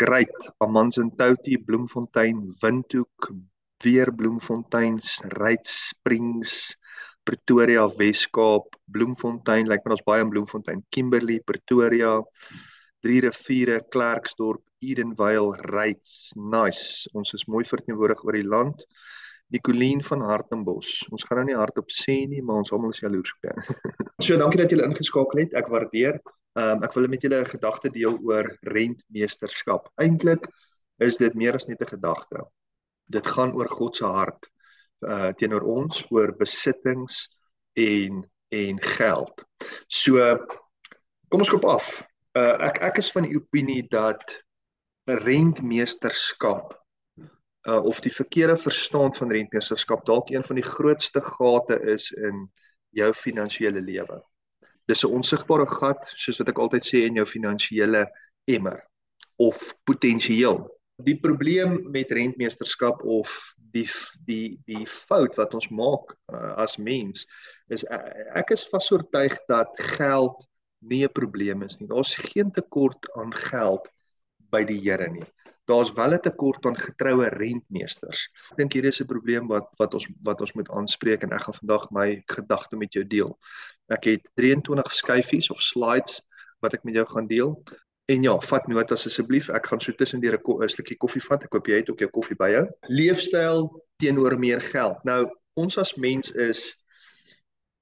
Great, Amanzimtoti, Bloemfontein, Windhoek, weer Bloemfontein, Reits Springs, Pretoria, Weskaap, Bloemfontein, lyk my ons baie in Bloemfontein, Kimberley, Pretoria, Drie Riviere, Klerksdorp, Edenvale, Reits, nice, ons is mooi verteenwoordig oor die land. Nicolien van Hartenbos, ons gaan nou nie hardop sê nie, maar ons almal is jaloers op jou. So, dankie dat julle ingeskakel het, ek waardeer. Ek wil met julle 'n gedagte deel oor rentmeesterskap. Eintlik is dit meer as net 'n gedagte. Dit gaan oor God se hart teenoor ons, oor besittings en geld. So, kom ons kop af. Ek is van die opinie dat rentmeesterskap of die verkeerde verstaan van rentmeesterskap dalk een van die grootste gate is in jou finansiële lewe. Dis 'n onsigbare gat, soos wat ek altyd sê, in jou finansiële emmer of potensieel. Die probleem met rentmeesterskap of die fout wat ons maak as mens is ek is vasoortuig dat geld nie 'n probleem is nie. Daar's geen tekort aan geld by die Here nie. Daar's wel 'n tekort aan getroue rentmeesters. Ek dink hier is 'n probleem wat ons moet aanspreek en ek gaan vandag my gedagte met jou deel. Ek het 23 skyfies of slides wat ek met jou gaan deel. En ja, vat notas asseblief. Ek gaan so tussendeur 'n slukkie koffie vat. Ek hoop jy het ook jou koffie by jou. Leefstyl teenoor meer geld. Nou, ons as mens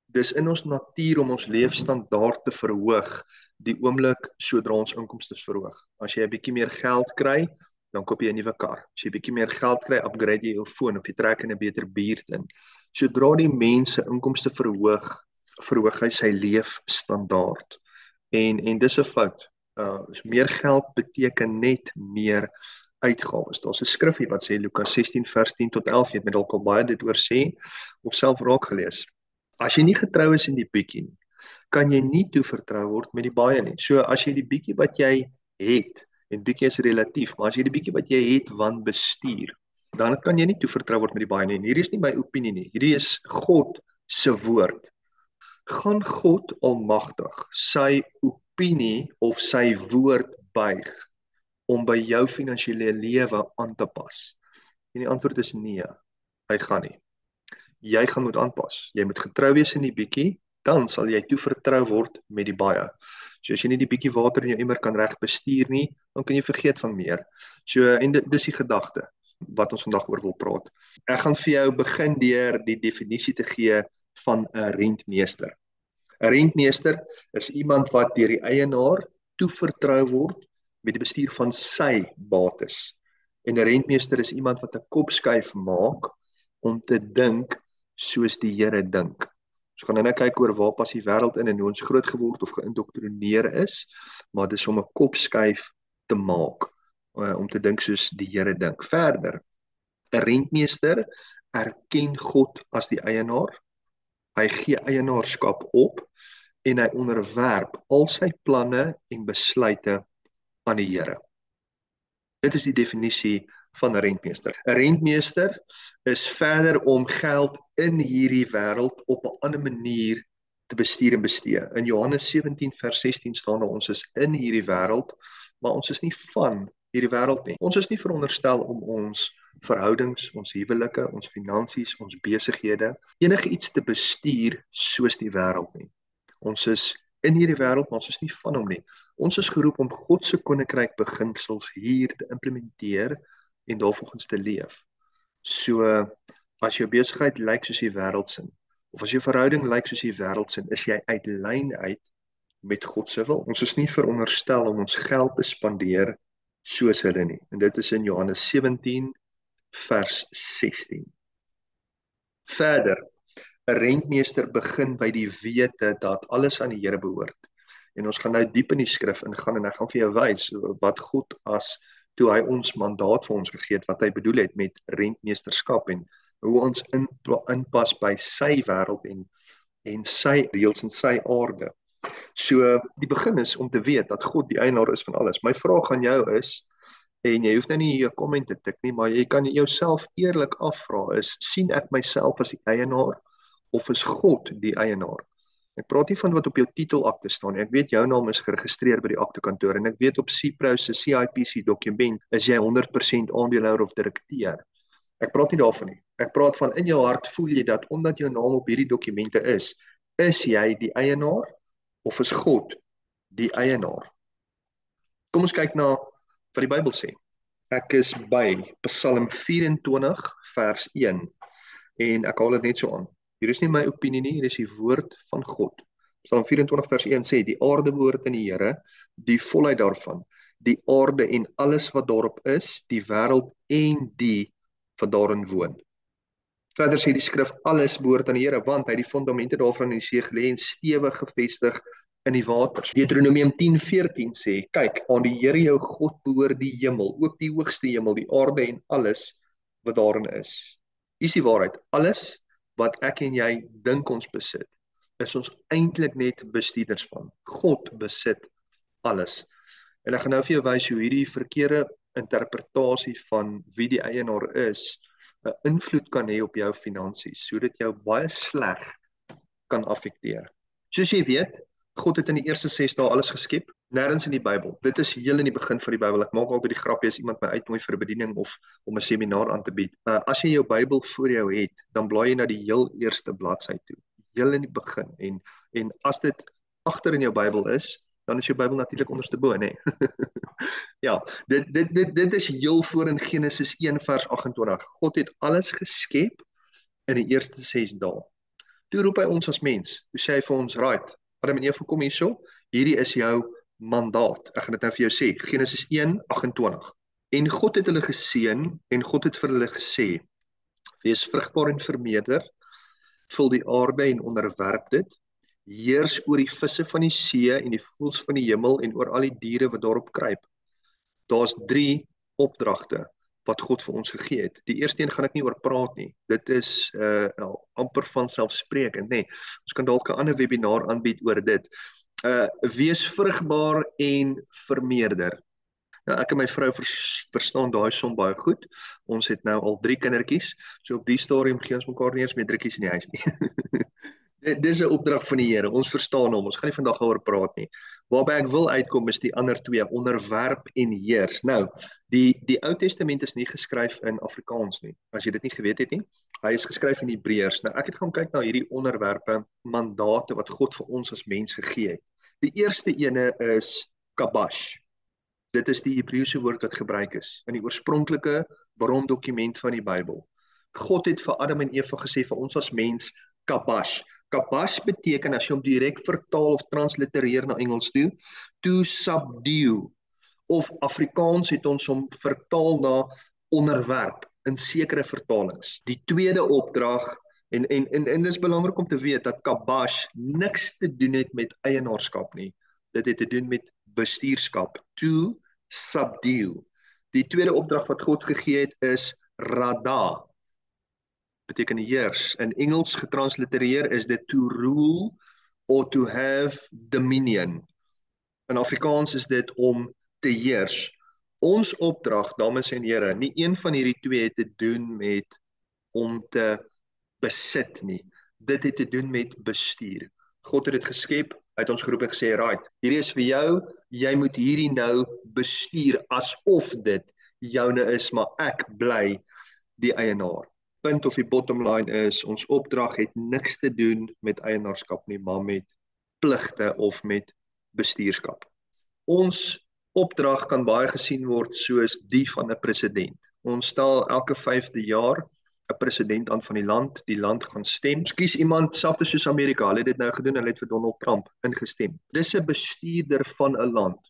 dis in ons natuur om ons leefstandaard te verhoog die oomblik sodra ons inkomste verhoog. As jy 'n bietjie meer geld kry, dan koop jy 'n nuwe kar. As jy 'n bietjie meer geld kry, upgrade jy jou foon of jy trek in 'n beter buurt in. Sodra die mense inkomste verhoog hy sy leefstandaard. En dis 'n fout. Meer geld beteken net meer uitgawes. Daar's 'n skrifgie wat sê Lukas 16 vers 10 tot 11, jy het met dalk al baie dit oor sê of self raak gelees. As jy nie getrou is in die bietjie nie, kan jy nie toevertrou word met die baie nie. So as jy die bietjie wat jy het, en bietjie is relatief, maar as jy die bietjie wat jy het wanbestuur, dan kan jy nie toevertrou word met die baie nie. En hierdie is nie my opinie nie, hierdie is God se woord. Gaan God almagtig sy opinie of sy woord buig om by jou finansiële lewe aan te pas? En die antwoord is nee, hy gaan nie. Jy gaan moet aanpas. Jy moet getrou wees in die bietjie, dan sal jy toevertrou word met die baie. So as jy nie die bietjie water in jou emmer kan reg bestuur nie, dan kan jy vergeet van meer. So en dis die gedagte wat ons vandag oor wil praat. Ek gaan vir jou begin deur die definisie te gee van 'n rentmeester. 'n Rentmeester is iemand wat deur die eienaar toevertrou word met die bestuur van sy bates. En 'n rentmeester is iemand wat 'n kopskuif maak om te dink soos die Here dink. Ons gaan nou kyk oor waar pas die wêreld in en hoe ons groot geword of geïndoktrineer is, maar dis om 'n kopskuif te maak, om te dink soos die Here dink. Verder, 'n rentmeester erken God as die eienaar, hy gee eienaarskap op en hy onderwerp al sy planne en besluite aan die Here. Dit is die definisie van 'n rentmeester. 'n Rentmeester is verder om geld in hierdie wêreld op 'n ander manier te bestuur en bestee. In Johannes 17 vers 16 staan daar ons is in hierdie wêreld, maar ons is nie van hierdie wêreld nie. Ons is nie veronderstel om ons verhoudings, ons huwelike, ons finansies, ons besighede, enige iets te bestuur soos die wêreld nie. Ons is in hierdie wêreld, maar ons is nie van hom nie. Ons is geroep om God se koninkryk beginsels hier te implementeer en daarvolgens te leef. So, as jou besigheid lyk soos die wêreldsin, of as jou verhouding lyk soos die wêreldsin, is jy uit lyn uit met God se wil. Ons is nie veronderstel om ons geld te spandeer soos hulle nie. En dit is in Johannes 17 vers 16. Verder, 'n rentmeester begin by die wete dat alles aan die Here behoort. En ons gaan nou diep in die skrif ingaan en ek gaan vir jou wys wat God toe hy ons mandaat vir ons gegee het, wat hy bedoel het met rentmeesterskap en hoe ons inpas by sy wêreld en sy reëls en sy aarde. So die begin is om te weet dat God die eienaar is van alles. My vraag aan jou is, en jy hoef nou nie 'n comment te tik nie, maar jy kan jouself eerlik afvra, sien ek myself as die eienaar of is God die eienaar? Ek praat nie van wat op jou titelakte staan nie. Ek weet jou naam is geregistreer by die aktekantoor en ek weet op Cipro se CIPC dokument is jy 100% aandeelhouer of direkteur. Ek praat nie daarvan nie. Ek praat van in jou hart voel jy dat omdat jou naam op hierdie dokumente is jy die eienaar of is God die eienaar? Kom ons kyk na wat die Bybel sê. Ek is by Psalm 24 vers 1 en ek haal dit net so aan. Hier is nie my opinie nie, hier is die woord van God. Psalm 24 vers 1 sê, die aarde behoort aan die Here, die volheid daarvan, die aarde en alles wat daarop is, die wêreld en die wat daarin woon. Verder sê die skrif, alles behoort aan die Here, want hy die fondamente daarvan in die see gelê en stewig gevestig in die waters. Deuteronomium 10:14 sê, kyk, aan die Here jou God behoort die hemel, ook die hoogste hemel, die aarde en alles wat daarin is. Hier is die waarheid, alles wat ek en jy dink ons besit, is ons eintlik net bestuurders van. God besit alles. En ek gaan nou vir jou wys hoe hierdie verkeerde interpretasie van wie die eienaar is, 'n invloed kan hê op jou finansies, sodat jou baie sleg kan affekteer. Soos jy weet, God het in die eerste 6 dae alles geskep, nêrens in die Bybel. Dit is heel in die begin van die Bybel. Ek maak altyd die grapie as iemand my uitnooi vir 'n bediening of om 'n seminaar aan te bied. As jy jou Bybel voor jou het, dan blaai jy na die heel eerste bladsy toe. Heel in die begin. En as dit agter in jou Bybel is, dan is jou Bybel natuurlik onderste bo, nê? Ja, dit is heel voor in Genesis 1 vers 28. God het alles geskep in die eerste 6 dae. Toe roep hy ons as mens. Toe sê hy vir ons, right, Adam en Eva, kom hierso. Hierdie is jou mandaat. Ek gaan dit nou vir jou sê. Genesis 1:28. En God het hulle geseën en God het vir hulle gesê, wees vrugbaar en vermeerder, vul die aarde en onderwerp dit, heers oor die visse van die see en die voëls van die hemel en oor al die diere wat daarop kruip. Daar's 3 opdragte wat God vir ons gegee het. Die eerste een gaan ek nie oor praat nie. Dit is amper vanselfsprekend, nê. Ons kan dalk 'n ander webinar aanbied oor dit. Wees vrugbaar en vermeerder. Nou, ek en my vrou verstaan daai som baie goed. Ons het nou al 3 kindertjies, so op die stadium gee ons mekaar nie eens meer drukkies in die huis nie. Dis 'n opdrag van die Here. Ons verstaan hom. Ons gaan nie vandag oor praat nie. Waarby ek wil uitkom is die ander 2, onderwerp en heers. Nou, die Ou Testament is nie geskryf in Afrikaans nie, as jy dit nie geweet het nie. Hy is geskryf in Hebreërs. Nou, ek het gaan kyk na hierdie onderwerpe, mandate wat God vir ons as mens gegee het. Die eerste ene is kabash. Dit is die Hebreëse woord wat gebruik is in die oorspronklike brondokument van die Bybel. God het vir Adam en Eva gesê vir ons as mens kabash. Kabash beteken, as jy hom direk vertaal of translitereer na Engels toe, to subdue. Of Afrikaans het ons hom vertaal na onderwerp in sekere vertalings. Die tweede opdrag, en is belangrik om te weet dat kabash niks te doen het met eienaarskap nie. Dit het te doen met bestuurskap. To subdue. Die tweede opdrag wat God gegee het is rada. Beteken heers. In Engels getranslitereer is dit to rule or to have dominion. In Afrikaans is dit om te heers. Ons opdrag, dames en here, nie een van hierdie 2 het te doen met om te besit nie. Dit het te doen met bestuur. God het dit geskep, hy het ons geroep en gesê, right, hierdie is vir jou, jy moet hierdie nou bestuur, asof dit joune is, maar ek bly die eienaar. Punt of die bottom line is, ons opdrag het niks te doen met eienaarskap nie, maar met pligte of met bestuurskap. Ons opdrag kan baie gesien word soos die van 'n president. Ons stel elke 5de jaar 'n president aan van die land gaan stem. Ons kies iemand, selfs soos Amerika, hulle het dit nou gedoen, hulle het vir Donald Trump ingestem. Dis 'n bestuurder van 'n land.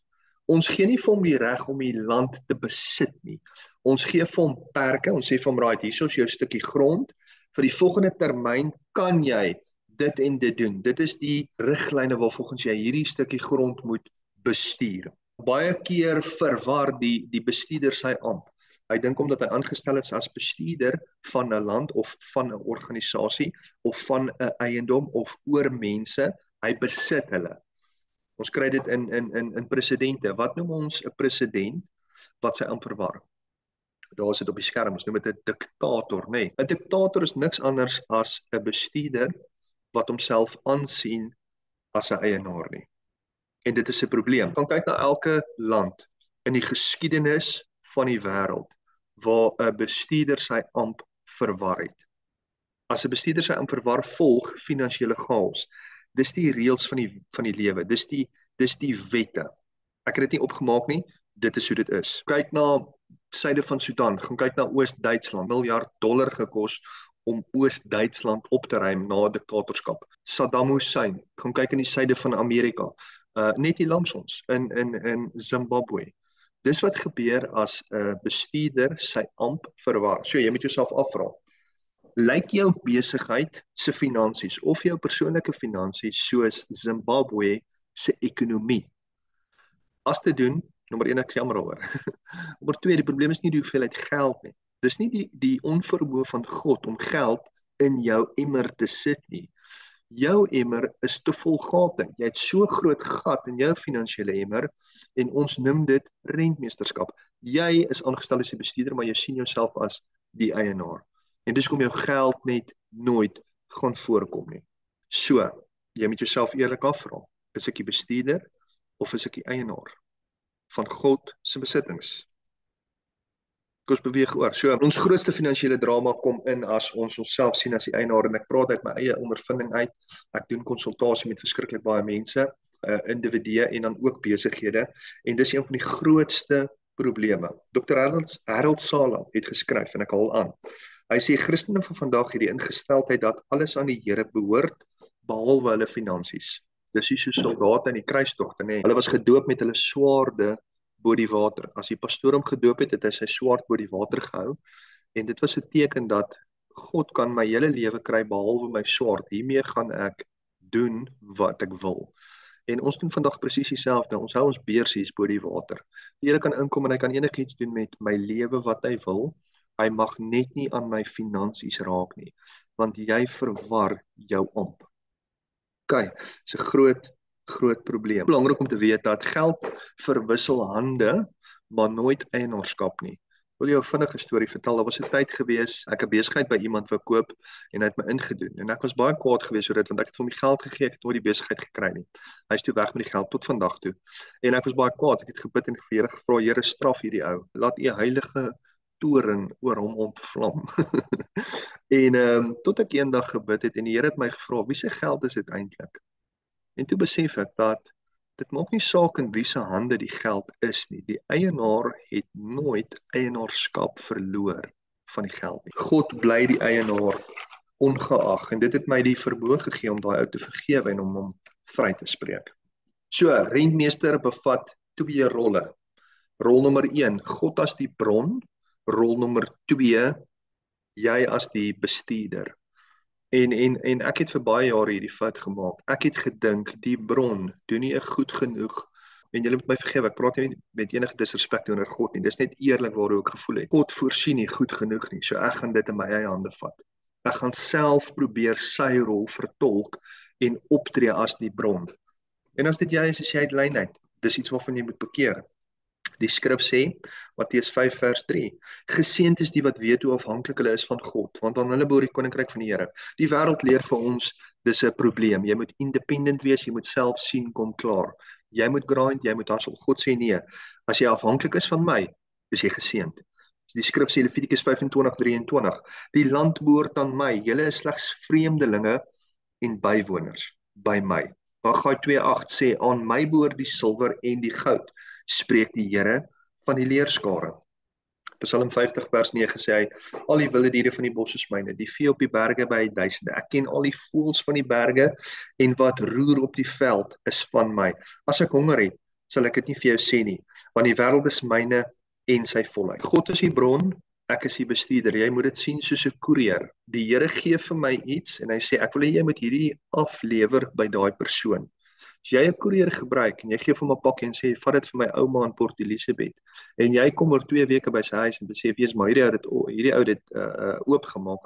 Ons gee nie vir hom die reg om die land te besit nie. Ons gee vir hom perke, ons sê vir hom, right, hier is jou stukkie grond, vir die volgende termyn kan jy dit en dit doen. Dit is die riglyne waarvolgens jy hierdie stukkie grond moet bestuur. Baie keer verwar die bestuurder sy amp. Hy dink omdat hy aangestel is as bestuurder van 'n land of van 'n organisasie of van 'n eiendom of oor mense, hy besit hulle. Ons kry dit in presidente. Wat noem ons 'n president wat sy amp verwar? Daar is dit op die skerm, ons noem dit 'n diktator, nê. 'n Diktator is niks anders as 'n bestuurder wat homself aansien as 'n eienaar nie. En dit is 'n probleem. Gaan kyk na elke land in die geskiedenis van die wêreld waar 'n bestuurder sy amp verwar het. As 'n bestuurder sy amp verwar, volg finansiële chaos. Dis die reëls van die lewe. Dis die wette. Ek het dit nie opgemaak nie. Dit is hoe dit is. Kyk na suide van Sudan, gaan kyk na Oos-Duitsland. $1 miljard gekos om Oos-Duitsland op te ruim na 'n diktatorskap. Saddam Hussein, gaan kyk in die suide van Amerika. Net hier langs ons in Zimbabwe. Dis wat gebeur as 'n bestuurder sy amp verwar. So jy moet jouself afvra. Lyk jou besigheid se finansies of jou persoonlike finansies soos Zimbabwe se ekonomie? As te doen, nommer 1, ek jammer daaroor. Nommer 2, die probleem is nie die hoeveelheid geld nie. Dis nie die onvermoë van God om geld in jou emmer te sit nie. Jou emmer is te vol gate. Jy het so groot gat in jou finansiële emmer en ons noem dit rentmeesterskap. Jy is aangestel as die bestuurder, maar jy sien jouself as die eienaar. En dis kom jou geld net nooit gaan voorkom nie. So, jy moet jouself eerlik afvra, is ek die bestuurder of is ek die eienaar van God se besittings? Ons beweeg oor. So, ons grootste finansiële drama kom in as ons onsself sien as die eienaar, en ek praat uit my eie ondervinding uit. Ek doen konsultasie met verskriklik baie mense, individue en dan ook besighede, en dis een van die grootste probleme. Dr. Harold Sala het geskryf, en ek haal aan. Hy sê Christene van vandag hierdie ingesteldheid dat alles aan die Here behoort, behalwe hulle finansies. Dis nie so soldate in die kruistogte nie. Hulle was gedoop met hulle swaarde bo die water. As die pastoor hom gedoop het, het hy sy swaard bo die water gehou, en dit was 'n teken dat God kan my hele lewe kry behalwe my swaard. Hiermee gaan ek doen wat ek wil. En ons doen vandag presies dieselfde. Ons hou ons beursies bo die water. Die Here kan inkom en hy kan enigiets doen met my lewe wat hy wil. Hy mag net nie aan my finansies raak nie, want jy verwar jou amp. OK, dis 'n groot probleem. Belangrik om te weet dat geld verwissel hande, maar nooit eienaarskap nie. Ek wil jou 'n vinnige storie vertel. Daar was 'n tyd gewees, ek 'n besigheid by iemand wou koop en hy het my ingedoen. En ek was baie kwaad gewees oor dit, want ek het vir hom die geld gegee, ek het nooit die besigheid gekry nie. Hy is toe weg met die geld tot vandag toe. En ek was baie kwaad. Ek het gebid en vir Here gevra, Here, straf hierdie ou. Laat U heilige toren oor hom ontvlam. En tot ek eendag gebid het en die Here het my gevra, wie se geld is dit eintlik? En toe besef ek dat dit maak nie saak in wie se hande die geld is nie. Die eienaar het nooit eienaarskap verloor van die geld nie. God bly die eienaar ongeag, en dit het my die vermoë gegee om daai ou te vergewe en om hom vry te spreek. So, rentmeester bevat 2 rolle. Rol nommer 1, God as die bron. Rol nommer 2, jy as die bestuurder. En ek het vir baie jare hierdie fout gemaak. Ek het gedink die bron doen nie goed genoeg. En julle moet my vergewe, ek praat nie met enige disrespek teenoor God nie. Dis net eerlik waaroor ek gevoel het. God voorsien nie goed genoeg nie, so ek gaan dit in my eie hande vat. Ek gaan self probeer sy rol vertolk en optree as die bron. En as dit jy is jy uit lyn uit. Dis iets waarvan jy moet bekeer. Die skrif sê, Matteus 5 vers 3, geseënd is die wat weet hoe afhanklik hulle is van God, want aan hulle behoort die koninkryk van die Here. Die wêreld leer vir ons, dis 'n probleem. Jy moet independent wees, jy moet self sien kom klaar. Jy moet grind, jy moet hustle. God sê nee, as jy afhanklik is van my, is jy geseënd. Die skrif sê Levitikus 25:23, die land behoort aan my, julle is slegs vreemdelinge en bywoners by my. Haggai 2:8 sê, aan my behoort die silwer en die goud, spreek die Here van die leerskare. Psalm 50 vers 9 sê hy, al die wilde diere van die bos is myne, die vee op die berge by duisende. Ek ken al die voëls van die berge en wat roer op die veld is van my. As ek honger het, sal ek dit nie vir jou sê nie, want die wêreld is myne en sy volheid. God is die bron, ek is die bestuurder. Jy moet dit sien soos 'n koerier. Die Here gee vir my iets en hy sê ek wil hê jy moet hierdie aflewer by daai persoon. As jy 'n koerier gebruik en jy gee vir hom 'n pakkie en sê vat dit vir my ouma in Port Elizabeth en jy kom oor 2 weke by sy huis en besef jy's maar hierdie ou dit oopgemaak,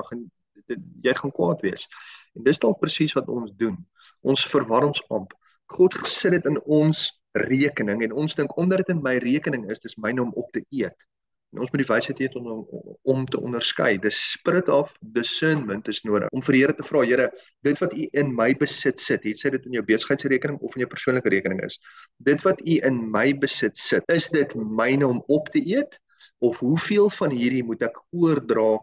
jy gaan kwaad wees. En dis dalk presies wat ons doen. Ons verwar ons amp. God sit dit in ons rekening en ons dink omdat dit in my rekening is, dis myne om op te eet. En ons moet die wysheid hê om te onderskei. Dis spirit of discernment is nodig om vir die Here te vra, Here, dit wat U in my besit sit, het sy dit in jou besigheidsrekening of in jou persoonlike rekening is. Dit wat U in my besit sit, is dit myne om op te eet of hoeveel van hierdie moet ek oordra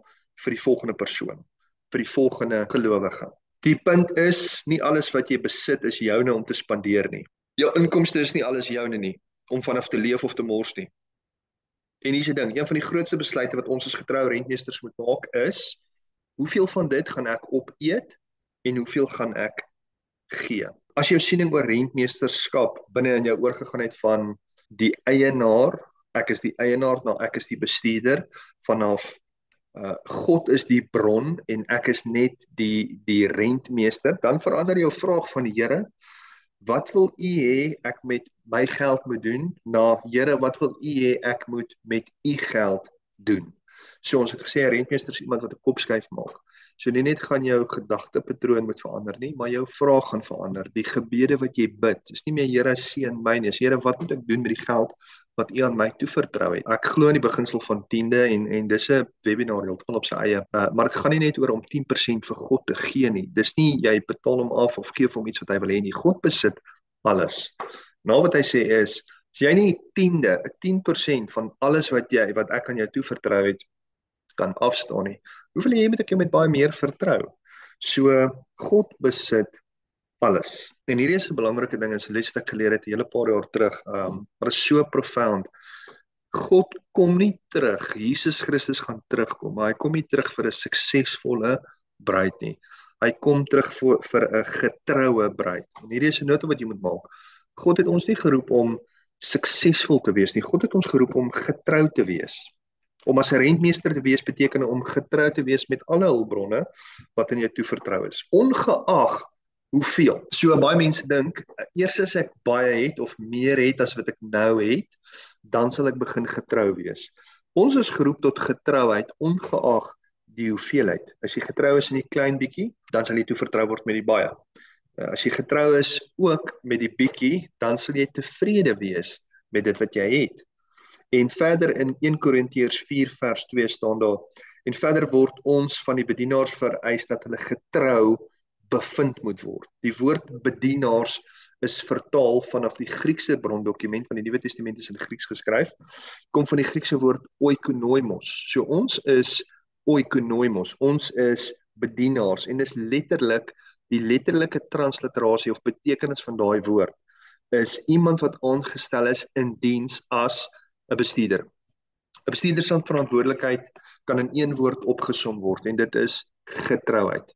vir die volgende persoon, vir die volgende gelowige? Die punt is, nie alles wat jy besit is joune om te spandeer nie. Jou inkomste is nie alles joune nie, om vanaf te leef of te mors nie. En hier's die ding, een van die grootste besluite wat ons as getroue rentmeesters moet maak is, hoeveel van dit gaan ek opeet en hoeveel gaan ek gee? As jou siening oor rentmeesterskap binne in jou oorgegaan het van die eienaar, ek is die eienaar, nou ek is die bestuurder, vanaf God is die bron en ek is net die rentmeester, dan verander jou vraag van die Here, wat wil U hê ek met my geld moet doen? Na, Here, wat wil U hê ek moet met U geld doen? So ons het gesê, 'n rentmeester is iemand wat 'n kopskuif maak. So nie net gaan jou gedagtepatroon moet verander nie, maar jou vraag gaan verander. Die gebede wat jy bid, is nie meer Here seën my nie, is Here, wat moet ek doen met die geld wat U aan my toevertrou het? Ek glo in die beginsel van tiende en dis 'n webinar heeltemal op sy eie, maar dit gaan nie net oor om 10% vir God te gee nie. Dis nie jy betaal hom af of gee vir hom iets wat hy wil hê nie. God besit alles. Nou wat hy sê is, as jy nie 10% van alles wat ek aan jou toevertrou het, kan afstaan nie, hoeveel jy moet ek jou met baie meer vertrou? So, God besit alles. En hierdie is 'n belangrike ding, is 'n les wat ek geleer het 'n hele paar jaar terug, maar is so profound. God kom nie terug, Jesus Christus gaan terugkom, maar hy kom nie terug vir 'n suksesvolle bruid nie. Hy kom terug vir 'n getroue bruid. En hierdie is 'n nota wat jy moet maak. God het ons nie geroep om suksesvol te wees nie. God het ons geroep om getrou te wees. Om as 'n rentmeester te wees beteken om getrou te wees met alle hulpbronne wat in jou toevertrou is, ongeag hoeveel. So baie mense dink, eers as ek baie het of meer het as wat ek nou het, dan sal ek begin getrou wees. Ons is geroep tot getrouheid ongeag die hoeveelheid. As jy getrou is in die klein bietjie, dan sal jy toevertrou word met die baie. As jy getrou is ook met die bietjie, dan sal jy tevrede wees met dit wat jy het. En verder in 1 Korintiërs 4 vers 2 staan daar, en verder word ons van die bedienaars vereis dat hulle getrou bevind moet word. Die woord bedienaars is vertaal vanaf die Griekse brondokument, van die Nuwe Testament is in Grieks geskryf, kom van die Griekse woord oikonoimos. So ons is oikonoimos, ons is bedienaars, en dis letterlik, die letterlike transliterasie of betekenis van daai woord, is iemand wat aangestel is in diens as 'n bestuurder. 'n Bestuurder se verantwoordelikheid kan in een woord opgesom word en dit is getrouheid.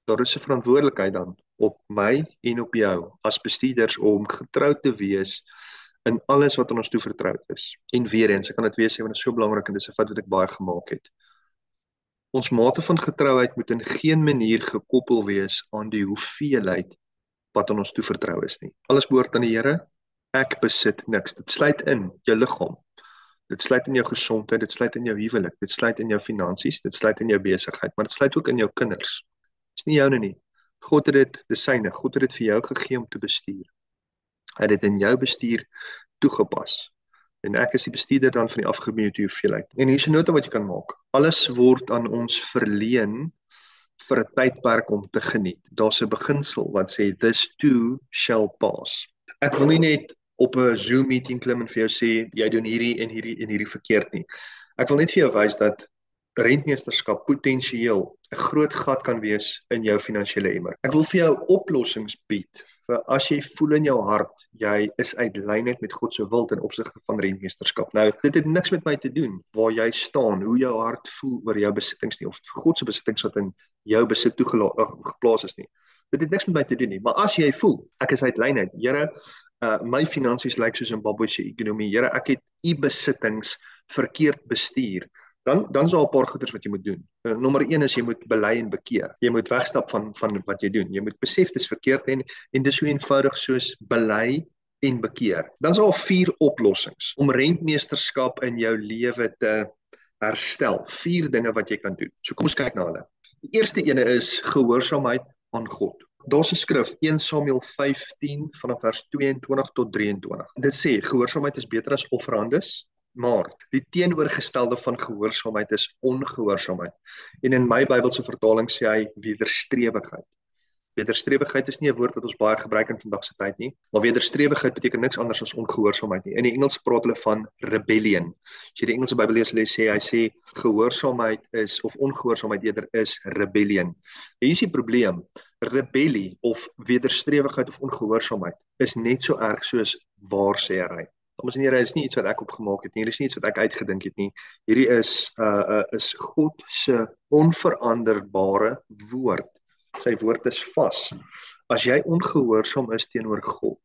Daar is 'n verantwoordelikheid dan op my en op jou as bestuurders om getrou te wees in alles wat aan ons toevertrou is. En weer eens, ek kan dit weer sê want dit is so belangrik en dis 'n fout wat ek baie gemaak het. Ons mate van getrouheid moet in geen manier gekoppel wees aan die hoeveelheid wat aan ons toevertrou is nie. Alles behoort aan die Here. Ek besit niks. Dit sluit in jou liggaam. Dit sluit in jou gesondheid, dit sluit in jou huwelik, dit sluit in jou finansies, dit sluit in jou besigheid, maar dit sluit ook in jou kinders. Dis nie joune nie. God het dit, dis syne. God het dit vir jou gegee om te bestuur. Hy het dit in jou bestuur toegepas. En ek is die bestuurder dan van die afgemeete hoeveelheid. En hier is 'n nota wat jy kan maak. Alles word aan ons verleen vir 'n tydperk om te geniet. Daar's 'n beginsel wat sê, this too shall pass. Ek wil nie net op 'n Zoom meeting klim en vir jou sê, jy doen hierdie en hierdie verkeerd nie. Ek wil net vir jou wys dat rentmeesterskap potensieel 'n groot gat kan wees in jou finansiële emmer. Ek wil vir jou oplossings bied vir as jy voel in jou hart jy is uit lynheid met God se wil ten opsigte van rentmeesterskap. Nou, dit het niks met my te doen waar jy staan, hoe jou hart voel oor jou besittings nie of God se besittings wat in jou besit geplaas is nie. Dit het niks met my te doen nie, maar as jy voel ek is uit lynheid, Here, my finansies lyk soos Zimbabwe se ekonomie. Here, ek het u besittings verkeerd bestuur. Dan is daar 'n paar goeders wat jy moet doen. Nommer 1 is jy moet bely en bekeer. Jy moet wegstap van wat jy doen. Jy moet besef dis verkeerd en dis so eenvoudig soos bely en bekeer. Dan is daar 4 oplossings om rentmeesterskap in jou lewe te herstel. 4 dinge wat jy kan doen. So kom ons kyk na hulle. Die eerste ene is gehoorsaamheid aan God. Daar's 'n skrif, 1 Samuel 15 vanaf vers 22 tot 23. Dit sê gehoorsaamheid is beter as offerandes Maar die teenoorgestelde van gehoorsaamheid is ongehoorsaamheid. En in my Bybelse vertaling sê hy wederstrewigheid. Wederstrewigheid is nie 'n woord wat ons baie gebruik in vandag se tyd nie, maar wederstrewigheid beteken niks anders as ongehoorsaamheid nie. In die Engels praat hulle van rebellion. As jy die Engelse Bybel lees, hy sê gehoorsaamheid is of ongehoorsaamheid eerder is rebellion. Hier is die probleem. Rebellie of wederstrewigheid of ongehoorsaamheid is net so erg soos waarsêery. Dames en here, is nie iets wat ek opgemaak het nie, hier is nie iets wat ek uitgedink het nie. Hierdie is God se onveranderbare woord. Sy woord is vas. As jy ongehoorsaam is teenoor God,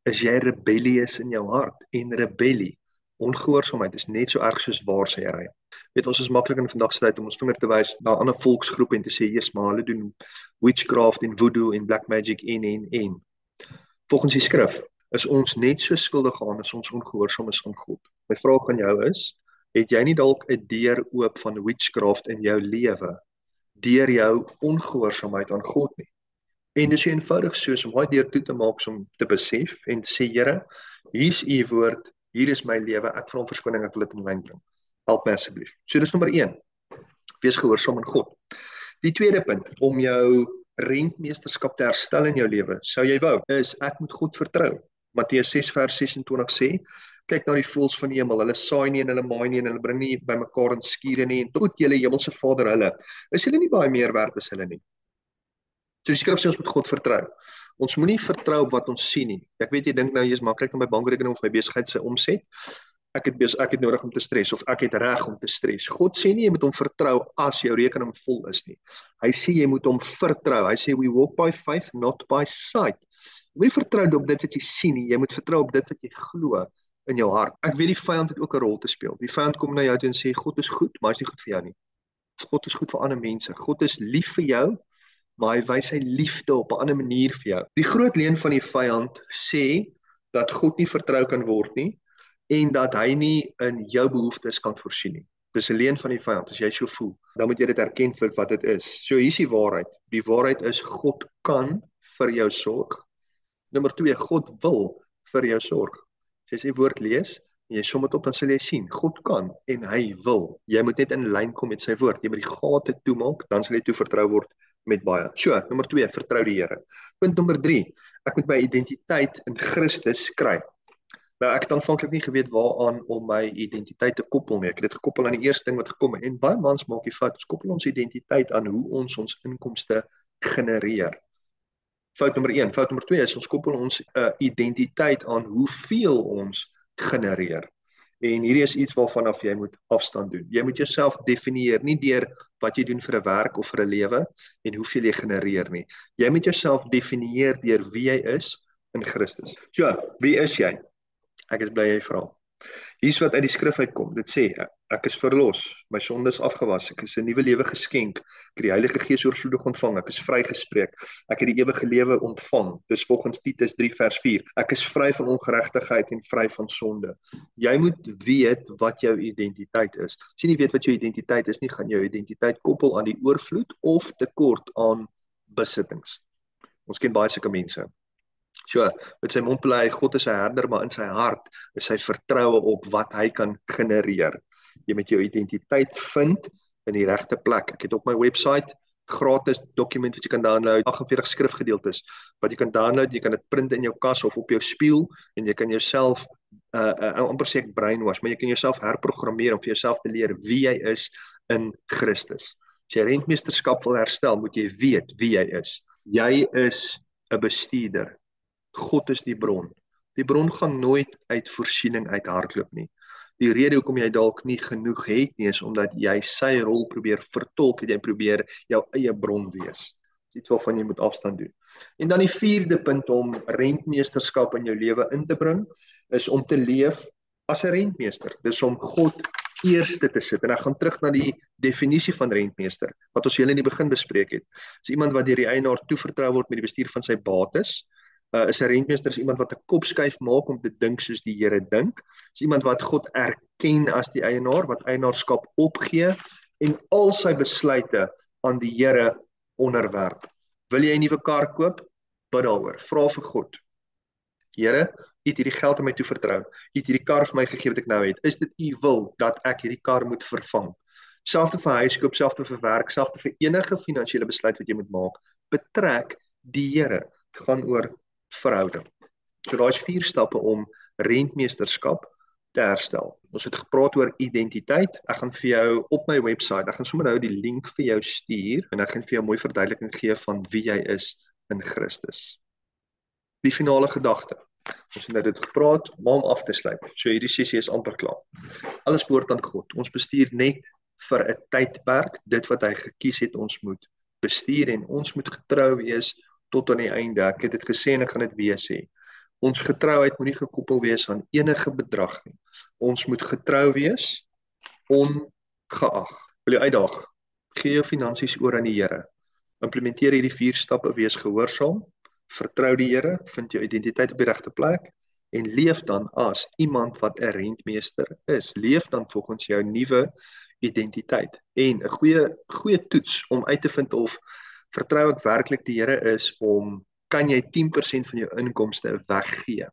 is jy rebellious in jou hart. En rebellie, ongehoorsaamheid is net so erg soos waarsêery. Weet, ons is maklik in vandag se tyd om ons vinger te wys na ander volksgroepe en te sê, "Jesus, maar hulle doen witchcraft en voodoo en black magic en. Volgens die skrif is ons net so skuldig aan as ons ongehoorsaam is aan God. My vraag aan jou is, het jy nie dalk 'n deur oop van witchcraft in jou lewe deur jou ongehoorsaamheid aan God nie? En dis eenvoudig soos om daai deur toe te maak om te besef en te sê, Here, hier's u woord, hier is my lewe, ek vra om verskoning, ek wil dit in lyn bring. Help my asseblief. So dis nommer 1. Wees gehoorsaam aan God. Die tweede punt, om jou rentmeesterskap te herstel in jou lewe, sou jy wou, is ek moet God vertrou. Matteus 6 vers 26 sê, kyk na die voëls van die hemel, hulle saai nie en hulle maai nie en hulle bring nie bymekaar in skure nie, en tot julle hemelse Vader hulle, is hulle nie baie meer werd as hulle nie? So die skrif sê ons moet God vertrou. Ons moenie vertrou op wat ons sien nie. Ek weet jy dink nou, jy is maklik in my bankrekening of my besigheid se omset. Ek het nodig om te stres, of ek het reg om te stres. God sê nie jy moet hom vertrou as jou rekening vol is nie. Hy sê jy moet hom vertrou. Hy sê we walk by faith, not by sight. Jy moet nie vertrou op dit wat jy sien nie, jy moet vertrou op dit wat jy glo in jou hart. Ek weet die vyand het ook 'n rol te speel. Die vyand kom na jou toe en sê God is goed, maar hy is nie goed vir jou nie. God is goed vir ander mense. God is lief vir jou, maar hy wys sy liefde op 'n ander manier vir jou. Die groot leuen van die vyand sê dat God nie vertrou kan word nie en dat hy nie in jou behoeftes kan voorsien nie. Dis 'n leuen van die vyand. As jy so voel, dan moet jy dit erken vir wat dit is. So hier is die waarheid. Die waarheid is God kan vir jou sorg. Nommer 2, God wil vir jou sorg. As jy sy woord lees en jy som dit op, dan sal jy sien, God kan en hy wil. Jy moet net in lyn kom met sy woord. Jy moet die gate toemaak, dan sal jy toevertrou word met baie. So, nommer 2, vertrou die Here. Punt nommer 3, ek moet my identiteit in Christus kry. Nou, ek het aanvanklik nie geweet waaraan om my identiteit te koppel nie. Ek het dit gekoppel aan die eerste ding wat gekom het. En baie mans maak die fout, ons koppel ons identiteit aan hoe ons inkomste genereer. Fout nommer 1. Fout nommer 2 is ons koppel ons identiteit aan hoeveel ons genereer. En hierdie is iets waarvan af jy moet afstand doen. Jy moet jouself definieer, nie deur wat jy doen vir 'n werk of vir 'n lewe en hoeveel jy genereer nie. Jy moet jouself definieer deur wie jy is in Christus. So, wie is jy? Ek is bly jy vra. Hier's wat uit die skrif uitkom. Dit sê, ek is verlos, my sonde is afgewas, ek is 'n nuwe lewe geskenk, ek het die Heilige Gees oorvloedig ontvang, ek is vrygespreek, ek het die ewige lewe ontvang. Dis volgens Titus 3 vers 4. Ek is vry van ongeregtigheid en vry van sonde. Jy moet weet wat jou identiteit is. As jy nie weet wat jou identiteit is nie, gaan jou identiteit koppel aan die oorvloed of tekort aan besittings. Ons ken baie sulke mense. So, met sy mond bely hy God is 'n herder, maar in sy hart is sy vertroue op wat hy kan genereer. Jy moet jou identiteit vind in die regte plek. Ek het op my website gratis dokument wat jy kan download, 48 skrifgedeeltes wat jy kan download, jy kan dit print in jou kas of op jou spieël en jy kan jouself amper sê ek brainwash, maar jy kan jouself herprogrammeer om vir jouself te leer wie jy is in Christus. As jy rentmeesterskap wil herstel, moet jy weet wie jy is. Jy is 'n bestuurder. God is die bron. Die bron gaan nooit uit voorsiening uit hardloop nie. Die rede hoekom jy dalk nie genoeg het nie, is omdat jy sy rol probeer vertolk en jy probeer jou eie bron wees. Iets waarvan jy moet afstand doen. En dan die 4de punt om rentmeesterskap in jou lewe in te bring, is om te leef as 'n rentmeester. Dis om God eerste te sit. En ek gaan terug na die definisie van rentmeester, wat ons julle in die begin bespreek het. Is iemand wat deur die eienaar toevertrou word met die bestuur van sy bates. Is 'n rentmeester is iemand wat 'n kopskuif maak om te dink soos die Here dink. Is iemand wat God erken as die eienaar, wat eienaarskap opgee en al sy besluite aan die Here onderwerp. Wil jy 'n nuwe kar koop? Bid daaroor. Vra vir God. Here, u het hierdie geld aan my toevertrou. U het hierdie kar vir my gegee wat ek nou het. Is dit u wil dat ek hierdie kar moet vervang? Selfde vir huiskoop, selfde vir werk, selfde vir enige finansiële besluit wat jy moet maak. Betrek die Here. Dit gaan oor verhouding. So daai is 4 stappe om rentmeesterskap te herstel. Ons het gepraat oor identiteit. Ek gaan vir jou op my webwerf, ek gaan sommer nou die link vir jou stuur en ek gaan vir jou 'n mooi verduideliking gee van wie jy is in Christus. Die finale gedagte. Ons het nou dit gepraat, maar om af te sluit. So hierdie sessie is amper klaar. Alles behoort aan God. Ons bestuur net vir 'n tydperk, dit wat hy gekies het, ons moet bestuur en ons moet getrou wees tot aan die einde. Ek het dit gesê en ek gaan dit weer sê. Ons getrouheid moenie gekoppel wees aan enige bedrag nie. Ons moet getrou wees, ongeag. Wil jy uitdaag? Gee jou finansies oor aan die Here. Implementeer hierdie 4 stappe, wees gehoorsaam, vertrou die Here, vind jou identiteit op die regte plek en leef dan as iemand wat 'n rentmeester is. Leef dan volgens jou nuwe identiteit. En 'n goeie toets om uit te vind of vertrou ek werklik die Here is om kan jy 10% van jou inkomste weggee.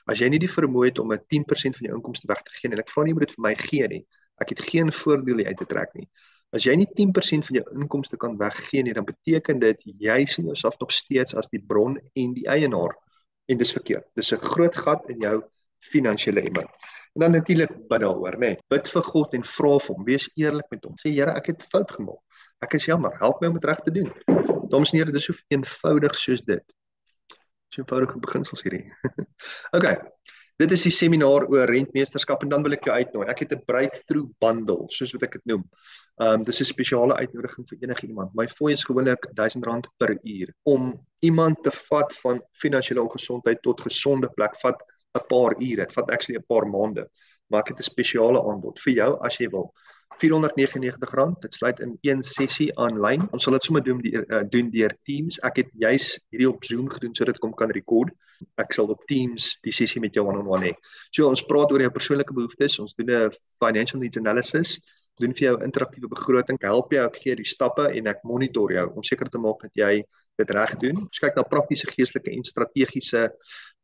As jy nie die vermoë het om 'n 10% van jou inkomste weg te gee en ek vra nie moet dit vir my gee nie. Ek het geen voordeel uit te trek nie. As jy nie 10% van jou inkomste kan weggee nie, dan beteken dit jy sien jouself nog steeds as die bron en die eienaar. En dis verkeerd. Dis 'n groot gat in jou finansiële emmer. En dan natuurlik bid daaroor, né? Bid vir God en vra vir hom, wees eerlik met hom. Sê Here, ek het fout gemaak. Ek is jammer, help my om dit reg te doen. Dames en here, dis so eenvoudig soos dit. So eenvoudige beginsels hierdie. Okay. Dit is die seminaar oor rentmeesterskap en dan wil ek jou uitnooi. Ek het 'n breakthrough bundle, soos wat ek dit noem. Dis 'n spesiale uitnodiging vir enige iemand. My fooi is gewoonlik R1000 per uur om iemand te vat van finansiële ongesondheid tot gesonde plek. Vat 'n paar ure, dit vat actually 'n paar maande. Maar ek het 'n spesiale aanbod vir jou as jy wil. R499, dit sluit in 1 sessie aanlyn. Ons sal dit sommer doen deur Teams. Ek het juis hierdie op Zoom gedoen sodat ek hom kan rekord. Ek sal op Teams die sessie met jou one-on-one hê. So ons praat oor jou persoonlike behoeftes, ons doen 'n financial needs analysis, doen vir jou interaktiewe begroting, help jou, ek gee die stappe en ek monitor jou om seker te maak dat jy dit reg doen. Ons kyk na praktiese, geestelike en strategiese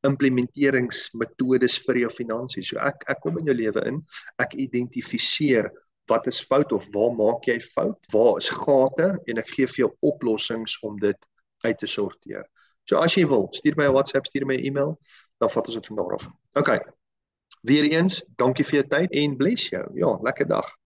implementeringsmetodes vir jou finansies. So ek kom in jou lewe in, ek identifiseer wat is fout of waar maak jy fout, waar is gate en ek gee vir jou oplossings om dit uit te sorteer. So as jy wil, stuur my 'n WhatsApp, stuur my 'n e-mail, dan vat ons dit van daar af. Okay. Weer eens, dankie vir jou tyd en bless jou. Ja, lekker dag.